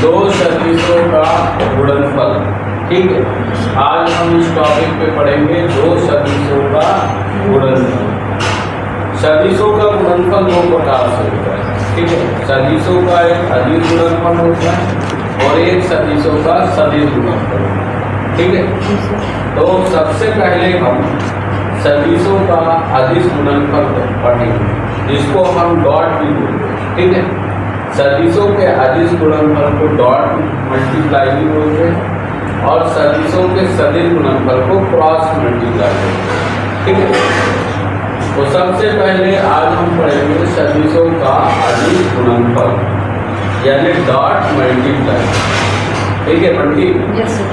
दो सदिशों का गुणनफल। ठीक है, आज हम इस टॉपिक पे पढ़ेंगे दो सदिशों का गुणनफल। सदिशों का गुणनफल दो प्रकार से होता है। ठीक है, सदिशों का एक अदिश गुणनफल होता है और एक सदिशों का सदिश गुणनफल। ठीक है, तो सबसे पहले हम सदिशों का अदिश गुणनफल पढ़ेंगे, जिसको हम डॉट भी बोलते हैं। ठीक है, सदिशों के अदिश गुणनफल को डॉट मल्टीप्लाई भी बोलते हैं और सदिशों के सदिश गुणनफल को क्रॉस मल्टीप्लाई बोलते हैं। ठीक है, तो सबसे पहले आज हम पढ़ेंगे सदिशों का अदिश गुणनफल यानी डॉट मल्टीप्लाई। ठीक है Bunty? Yes, sir.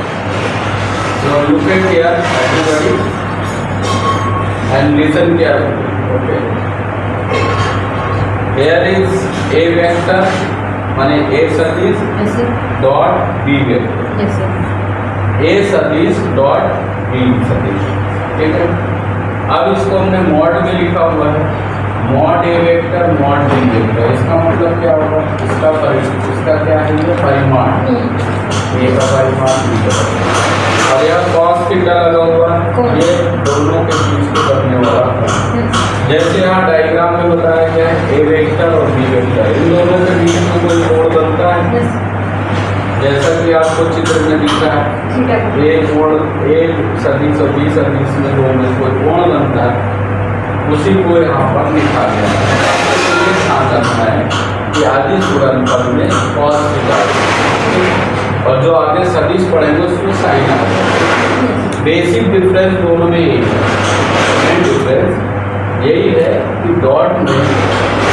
So look at here everybody and listen carefully. Okay. Here is a vector माने a सदिश Yes, sir. dot b vector. Yes, sir. a सदिश dot b सदिश। ठीक है, अब इसको हमने मॉड में लिखा हुआ है, मॉड ए वेक्टर मॉड बी वेक्टर। इसका मतलब क्या होगा? इसका क्या है? ये परिमाण, ए का परिमाण बी का परिमाण। और यह cos थीटा लगा हुआ है, ये दोनों के बीच को करने वाला है। जैसे यहाँ डायग्राम में बताया गया है, ए वेक्टर और बी वेक्टर, इन दोनों के बीच में कोई कोण बनता है। जैसा कि आपको चित्र में दिख रहा है, एक कोण एक सदिश और बी सदिश में दो में कोई कोण बनता है, उसी को यहाँ पर लिखा गया है। ये ध्यान रखना है कि अदिश गुणनफल में cos थीटा और जो आगे सदिश पढ़ेंगे उसमें साइन आ जाएगा। बेसिक डिफरेंस दोनों में यही है, मेन डिफरेंस यही है कि डॉट में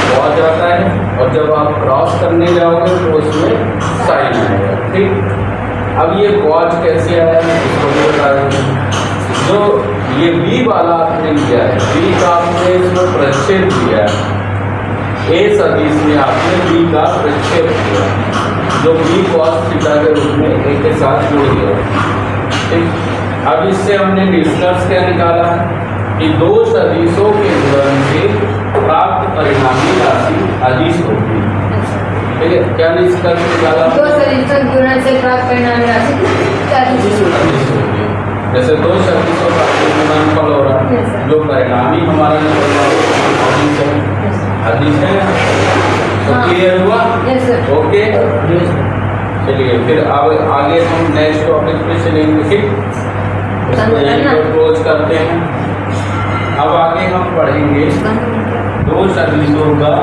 कॉस आता है और जब आप क्रॉस करने जाओगे तो उसमें साइन आएगा। ठीक, अब ये कॉस कैसे आया इसको भी बता देंगे। जो ये बी वाला आपने लिया है, बी का आपने इसमें प्रक्षेप दिया है, ए सदिश में आपने बी का प्रक्षेप किया, जो बी cos थीटा के रूप में ए के साथ जुड़ गया। ठीक, अब इससे हमने निष्कर्ष क्या निकाला है कि दो सदिशों के गुणन से प्राप्त परिणामी राशि अदिश होगी। ठीक है, क्या निष्कर्ष निकाला? दो सदिशों के गुणन से प्राप्त परिणामी राशि अदिश होगी। जैसे दो सदिशों का गुणनफल हो रहा है, जो परिणामी हमारा अदिश है। तो क्लियर हुआ? ओके, चलिए फिर अब आगे हम नेक्स्ट टॉपिक पे चलेंगे। ठीक, इसको यहीं पर क्लोज करते हैं। अब आगे हम पढ़ेंगे दो सदिशों का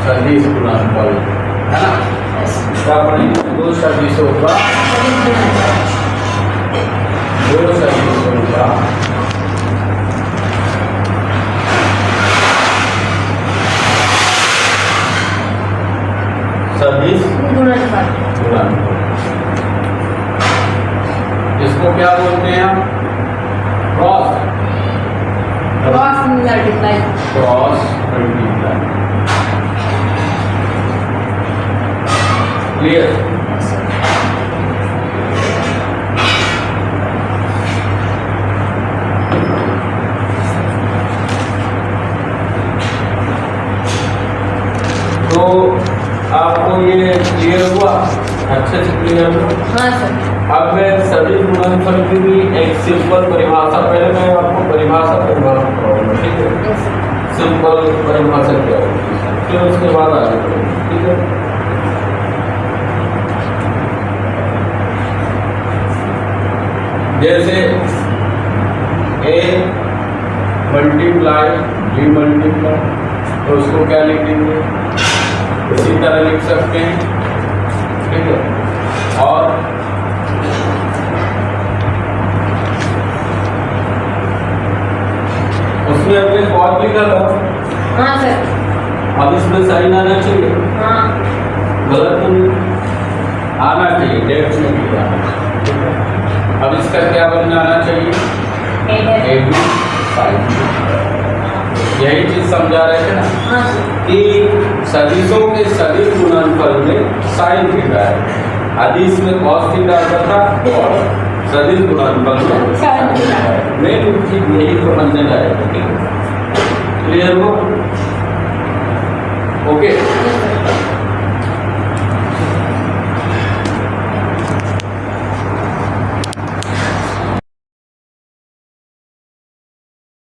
सदिश गुणनफल, है ना? क्या पढ़ेंगे? दो सदिशों का सदिश गुणनफल। इसको क्या बोलते हैं हम? Cross multiply. क्लियर? तो आपको ये क्लियर हुआ? अच्छे से क्लियर हुआ? हाँ सर। अब मैं सदिश गुणनफल की भी एक सिंपल परिभाषा, पहले मैं आपको परिभाषा कराऊंगा। ठीक है, सिंपल परिभाषा क्या होगी, फिर उसके बाद आगे बढ़ेंगे। ठीक है, जैसे ए मल्टीप्लाई बी मल्टीप्लाई, तो उसको क्या लिखेंगे? इसी तरह लिख सकते हैं। ठीक है, और उसमें अपने कॉल लिखा था। हाँ सर। अब इसमें साइन आना चाहिए। हाँ, गलत तो नहीं आना चाहिए, डेट में भी आना। अब इसका क्या बन जाना चाहिए? A B sine. यही चीज समझा रहे थे ना कि सदिशों के सदिश गुणनफल में साइन थीटा है, अदिश में cos थीटा आता था और सदिश गुणनफल में साइन थीटा है। मेन चीज यही समझने लायक है। क्लियर हो? ओके